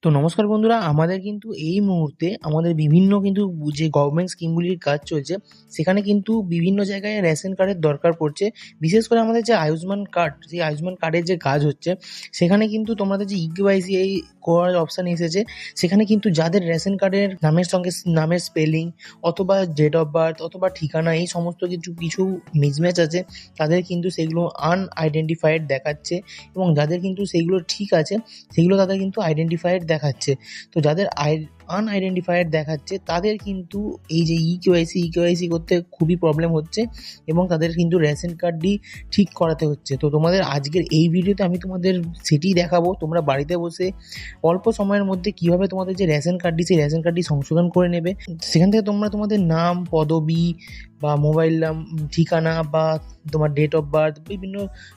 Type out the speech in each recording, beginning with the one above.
তো নমস্কার বন্ধুরা, আমাদের কিন্তু এই মুহূর্তে আমাদের বিভিন্ন কিন্তু যে গভর্নমেন্ট স্কিমগুলির কাজ চলছে, সেখানে কিন্তু বিভিন্ন জায়গায় রেশন কার্ডের দরকার পড়ছে। বিশেষ করে আমাদের যে আয়ুষ্মান কার্ড, সেই আয়ুষ্মান কার্ডের যে কাজ হচ্ছে, সেখানে কিন্তু তোমাদের যে ইকেওয়াইসি এই করার অপশান এসেছে, সেখানে কিন্তু যাদের রেশন কার্ডের নামের সঙ্গে নামের স্পেলিং অথবা ডেট অফ বার্থ অথবা ঠিকানা এই সমস্ত কিছু কিছু মিসম্যাচ আছে, তাদের কিন্তু সেগুলো আনআইডেন্টিফাইড দেখাচ্ছে। এবং যাদের কিন্তু সেইগুলো ঠিক আছে, সেগুলো তাদের কিন্তু আইডেন্টিফাইড দেখাচ্ছে। তো যাদের আনআইডেন্টিফাইড দেখাচ্ছে, তাদের কিন্তু এই যে ইকেওয়াইসি করতে খুবই প্রবলেম হচ্ছে এবং তাদের কিন্তু রেশন কার্ডই ঠিক করাতে হচ্ছে। তো তোমাদের আজকের এই ভিডিওতে আমি তোমাদের সেটিই দেখাবো, তোমরা বাড়িতে বসে অল্প সময়ের মধ্যে কিভাবে তোমাদের যে রেশন কার্ডটি, সেই রেশন কার্ডটি সংশোধন করে নেবে। সেখান থেকে তোমরা তোমাদের নাম, পদবি বা মোবাইল ঠিকানা বা তোমার ডেট অফ বার্থ, বিভিন্ন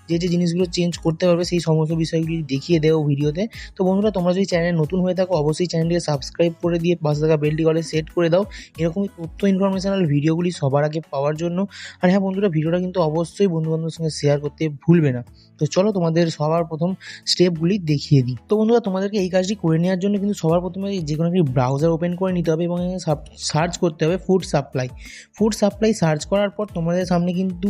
যে জিনিসগুলো চেঞ্জ করতে পারবে, সেই সমস্ত বিষয়গুলি দেখিয়ে দেবো ভিডিওতে। তো বন্ধুরা, তোমরা যদি চ্যানেলে নতুন হয়ে থাকো, অবশ্যই চ্যানেলটিকে সাবস্ক্রাইব করে দিয়ে পাশে থাকা বেলটি কলে সেট করে দাও, এরকমই তথ্য ইনফরমেশনাল ভিডিওগুলি সবার আগে পাওয়ার জন্য। আর হ্যাঁ বন্ধুরা, ভিডিওটা কিন্তু অবশ্যই বন্ধুবান্ধবের সঙ্গে শেয়ার করতে ভুলবে না। তো চলো তোমাদের সবার প্রথম স্টেপগুলি দেখিয়ে দিই। তো বন্ধুরা, তোমাদেরকে এই কাজটি করে নেওয়ার জন্য কিন্তু সবার প্রথমে যে কোনো একটি ব্রাউজার ওপেন করে নিতে হবে এবং সার্চ করতে হবে ফুড সাপ্লাই সার্চ করার পর তোমাদের সামনে কিন্তু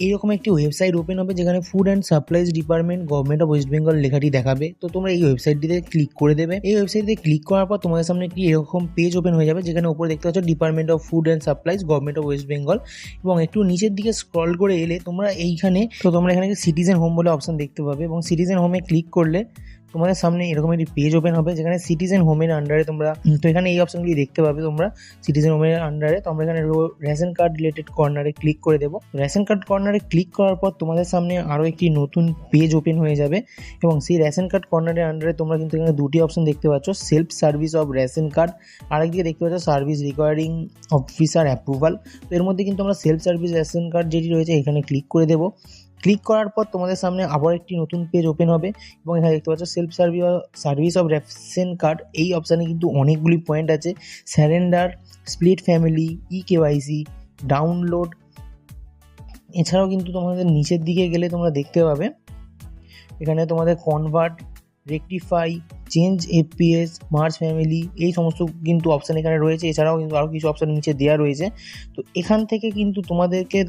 এইরকম একটি ওয়েবসাইট ওপেন হবে, যেখানে food and supplies department, government of West Bengal লেখাটি দেখাবে। তো তোমরা এই ওয়েবসাইটটিতে ক্লিক করে দেবে। এই ওয়েবসাইটে ক্লিক করার পর তোমাদের সামনে একটি এরকম পেজ ওপেন হয়ে যাবে, যেখানে উপরে দেখতে পাচ্ছ department of food and supplies, government of West Bengal. এবং একটু নিচের দিকে স্ক্রল করে এলে তোমরা এখানে সিটিজেন হোম বলে অপশন দেখতে পাবে এবং সিটিজেন হোমে ক্লিক করলে তোমাদের সামনে এরকম একটি পেজ ওপেন হবে, যেখানে সিটিজেন হোমের আন্ডারে তোমরা তো এখানে এই অপশনগুলি দেখতে পাবে তোমরা সিটিজেন হোমের আন্ডারে। তো আমরা এখানে রেশন কার্ড রিলেটেড কর্নারে ক্লিক করে দেবো। রেশন কার্ড কর্নারে ক্লিক করার পর তোমাদের সামনে আরও একটি নতুন পেজ ওপেন হয়ে যাবে এবং সেই রেশন কার্ড কর্নারের আন্ডারে তোমরা কিন্তু এখানে দুটি অপশন দেখতে পাচ্ছ, self service of ration card, আরেকদিকে দেখতে পাচ্ছ সার্ভিস রিকোয়ারিং অফিসার অ্যাপ্রুভাল। তো এর মধ্যে কিন্তু আমরা সেলফ সার্ভিস রেশন কার্ড যেটি রয়েছে এখানে ক্লিক করে দেবো। ক্লিক করার পর তোমাদের সামনে আবার একটি নতুন পেজ ওপেন হবে এবং এখানে দেখতে পাচ্ছ self service of ration card. এই অপশানে কিন্তু অনেকগুলি পয়েন্ট আছে, surrender, split family, eKYC, download. এছাড়াও কিন্তু তোমাদের নিচের দিকে গেলে তোমরা দেখতে পাবে এখানে তোমাদের convert, rectify, change APS, merge family, এই সমস্ত কিন্তু অপশান এখানে রয়েছে। এছাড়াও কিন্তু আরও কিছু অপশান নিচে দেওয়া রয়েছে। তো এখান থেকে কিন্তু তোমাদেরকে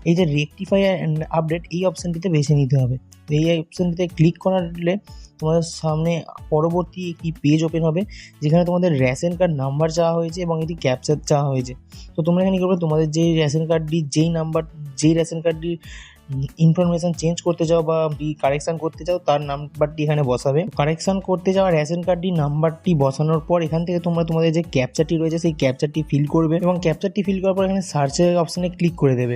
এই যে রেকটিফাই অ্যান্ড আপডেট, এই অপশানটিতে বেছে নিতে হবে। এই অপশানটিতে ক্লিক করলে তোমাদের সামনে পরবর্তী একটি পেজ ওপেন হবে, যেখানে তোমাদের রেশন কার্ড নাম্বার চাওয়া হয়েছে এবং একটি ক্যাপচার চাওয়া হয়েছে। তো তোমরা এখানে কী করবে, তোমাদের যেই রেশন কার্ডটি যেই রেশন কার্ডটির ইনফরমেশান চেঞ্জ করতে চাও বা কারেকশান করতে চাও, তার নাম্বারটি এখানে বসাবে। কারেকশান করতে যাওয়া রেশন কার্ডটির নাম্বারটি বসানোর পর এখান থেকে তোমরা তোমাদের যে ক্যাপচারটি রয়েছে সেই ক্যাপচারটি ফিল করবে এবং ক্যাপচারটি ফিল করার পর এখানে সার্চের অপশানে ক্লিক করে দেবে।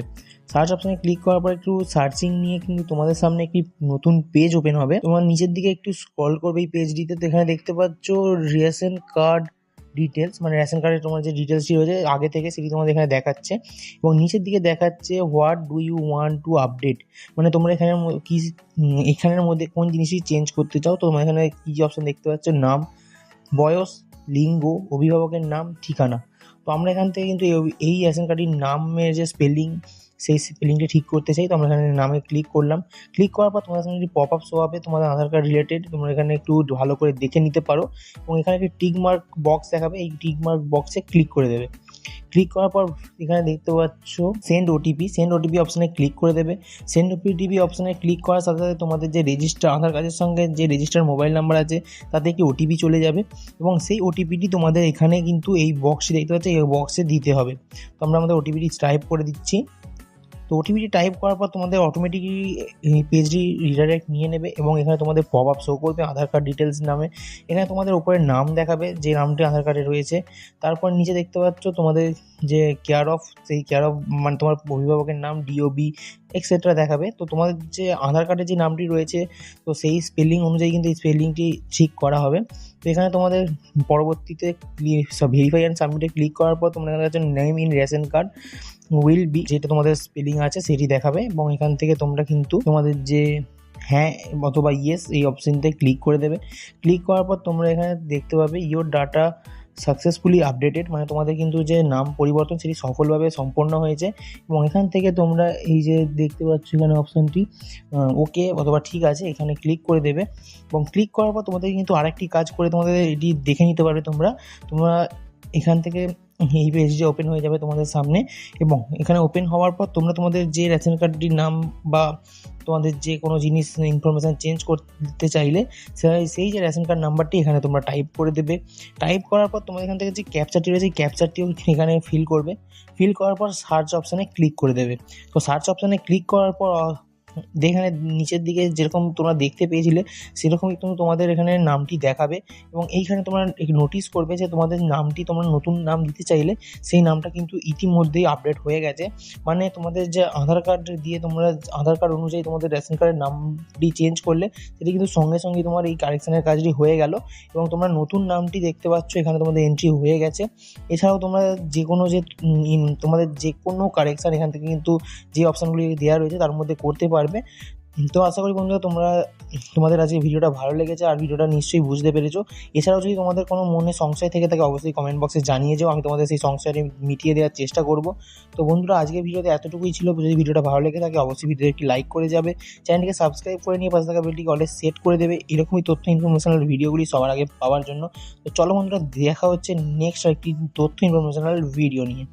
সার্চ অপশানে ক্লিক করার পর একটু সার্চিং নিয়ে কিন্তু তোমাদের সামনে একটি নতুন পেজ ওপেন হবে। তোমার নিচের দিকে একটু স্ক্রল করবে এই পেজটিতে, তো এখানে দেখতে পাচ্ছ রেশন কার্ড ডিটেলস, মানে রেশন কার্ডের তোমার যে ডিটেলসটি রয়েছে আগে থেকে সেটি তোমাদের এখানে দেখাচ্ছে এবং নিচের দিকে দেখাচ্ছে what do you want to update, মানে তোমরা এখানের মধ্যে কোন জিনিসটি চেঞ্জ করতে চাও। তো তোমরা এখানে কী অপশন দেখতে পাচ্ছ, নাম, বয়স, লিঙ্গ, অভিভাবকের নাম, ঠিকানা। তো আমরা এখান থেকে কিন্তু এই রেশন কার্ডটির নামের যে স্পেলিং, সেই স্পেলিংটি ঠিক করতে চাই। তো আমরা এখানে নামে ক্লিক করলাম। ক্লিক করার পর তোমাদের সামনে একটি পপ আপ শো হবে তোমাদের আধার কার্ড রিলেটেড, তোমরা এখানে একটু ভালো করে দেখে নিতে পারো এবং এখানে একটি টিক মার্ক বক্স দেখাবে, এই টিক মার্ক বক্সে ক্লিক করে দেবে। ক্লিক করার পর এখানে দেখতে পাচ্ছ সেন্ড ওটিপি অপশানে ক্লিক করে দেবে। সেন্ড ওটিপি অপশানে ক্লিক করার সাথে সাথে তোমাদের যে আধার কার্ডের সঙ্গে যে রেজিস্টার মোবাইল নাম্বার আছে তাতে একটি ওটিপি চলে যাবে এবং সেই ওটিপিটি তোমাদের এখানে কিন্তু এই বক্সটি দেখতে পাচ্ছ, এই বক্সে দিতে হবে। তো আমরা আমাদের ওটিপিটি টাইপ করে দিচ্ছি। তো ওটিপিটি টাইপ করার পর তোমাদের অটোমেটিকলি এই পেজটি রিডাইরেক্ট নিয়ে নেবে এবং এখানে তোমাদের পপ আপ শো করবে আধার কার্ড ডিটেলস নামে। এখানে তোমাদের উপরে নাম দেখাবে, যে নামটি আধার কার্ডে রয়েছে। তারপর নিচে দেখতে পাচ্ছ তোমাদের যে কেয়ার অফ, সেই কেয়ার অফ মানে তোমার অভিভাবকের নাম, ডিওবি এক্সেট্রা দেখাবে। তো তোমাদের যে আধার কার্ডে যে নামটি রয়েছে, তো সেই স্পেলিং অনুযায়ী কিন্তু এই স্পেলিংটি ঠিক করা হবে। তো এখানে তোমাদের পরবর্তীতে ভেরিফাই অ্যান্ড সাবমিটে ক্লিক করার পর তোমরা এখানে name in ration card will be, যেটা তোমাদের স্পেলিং আছে সেটি দেখাবে এবং এখান থেকে তোমরা কিন্তু তোমাদের যে হ্যাঁ অথবা ইয়েস এই অপশানটায় ক্লিক করে দেবে। ক্লিক করার পর তোমরা এখানে দেখতে পাবে ইয়োর ডাটা সাকসেসফুলি আপডেটেড, মানে তোমাদের কিন্তু যে নাম পরিবর্তন সেটি সফলভাবে সম্পন্ন হয়েছে। এবং এখান থেকে তোমরা এই যে দেখতে পাচ্ছ এখানে অপশানটি ওকে অথবা ঠিক আছে, এখানে ক্লিক করে দেবে। এবং ক্লিক করার পর তোমাদের কিন্তু আরেকটি কাজ করে তোমাদের এটি দেখে নিতে পারবে তোমরা এখান থেকে এই পেজটি ওপেন হয়ে যাবে তোমাদের সামনে। এবং এখানে ওপেন হওয়ার পর তোমরা তোমাদের যে রেশন কার্ডটির নাম বা তোমাদের যে কোনো জিনিস ইনফরমেশান চেঞ্জ করতে চাইলে সেই যে রেশন কার্ড নাম্বারটি এখানে তোমরা টাইপ করে দেবে। টাইপ করার পর তোমাদের এখান থেকে যে ক্যাপচারটি রয়েছে এই ক্যাপচারটিও এখানে ফিল করবে। ফিল করার পর সার্চ অপশানে ক্লিক করে দেবে। তো সার্চ অপশানে ক্লিক করার পর এখানে নিচের দিকে যেরকম তোমরা দেখতে পেয়েছিলে সেরকমই কিন্তু তোমাদের এখানে নামটি দেখাবে। এবং এইখানে তোমরা নোটিস করবে যে তোমাদের নামটি তোমরা নতুন নাম দিতে চাইলে সেই নামটা কিন্তু ইতিমধ্যেই আপডেট হয়ে গেছে। মানে তোমাদের যে আধার কার্ড দিয়ে তোমরা আধার কার্ড অনুযায়ী তোমাদের রেশন কার্ডের নামটি চেঞ্জ করলে সেটি কিন্তু সঙ্গে সঙ্গে তোমার এই কারেকশানের কাজটি হয়ে গেল। এবং তোমরা নতুন নামটি দেখতে পাচ্ছ এখানে তোমাদের এন্ট্রি হয়ে গেছে। এছাড়াও তোমরা যে কোনো যে তোমাদের যে কোনো কারেকশান এখান থেকে কিন্তু যে অপশানগুলি দেওয়া রয়েছে তার মধ্যে করতে পারবে। তো আশা করি বন্ধুরা তোমাদের আজকে ভিডিওটা ভালো লেগেছে আর ভিডিওটা নিশ্চয়ই বুঝতে পেরেছো। এছাড়াও যদি তোমাদের কোনো মনে সংশয় থেকে থাকে অবশ্যই কমেন্ট বক্সে জানিয়ে যাও, আমি তোমাদের সেই সংশয়টি মিটিয়ে দেওয়ার চেষ্টা করব। তো বন্ধুরা আজকের ভিডিওতে এতটুকুই ছিল। যদি ভিডিওটা ভালো লেগে থাকে অবশ্যই ভিডিওতে একটি লাইক করে যাবে, চ্যানেলটিকে সাবস্ক্রাইব করে নিয়ে পাশে থাকা বেলটিকে অলে সেট করে দেবে এরকমই তথ্য ইনফরমেশনাল ভিডিওগুলি সবার আগে পাওয়ার জন্য। তো চলো বন্ধুরা, দেখা হচ্ছে নেক্সট একটি তথ্য ইনফরমেশনাল ভিডিও নিয়ে।